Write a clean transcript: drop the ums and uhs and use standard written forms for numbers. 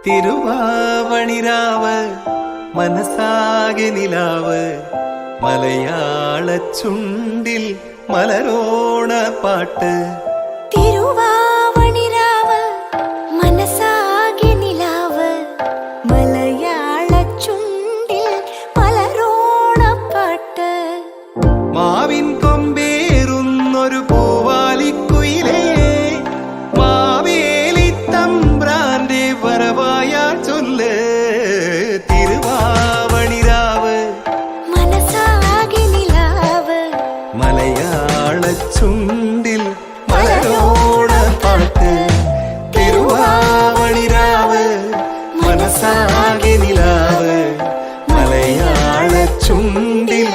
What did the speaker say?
തിരുവാവണിരാവ് മനസാകെ നിലാവ് മലയാള ചുണ്ടിൽ മലരോണ പാട്ട്. തിരുവാവണിരാവ് മനസാകെ നിലാവ് മലയാള ചുണ്ടിൽ മലരോണ പാട്ട്. മാവിൻ കൊമ്പേറുന്നൊരു പൂവാലിക്കുയിലേ മാവേലി തമ്പ്രാന്റെ വരവായാ ചൊല്ല്. തിരുവാവണിരാവ് മനസാകെ നിലാവ് മലയാള ചുണ്ടിൽ മലരോണ പാട്ട്. തിരുവാവണിരാവ് മനസാകെ നിലാവ് മലയാള ചുണ്ടിൽ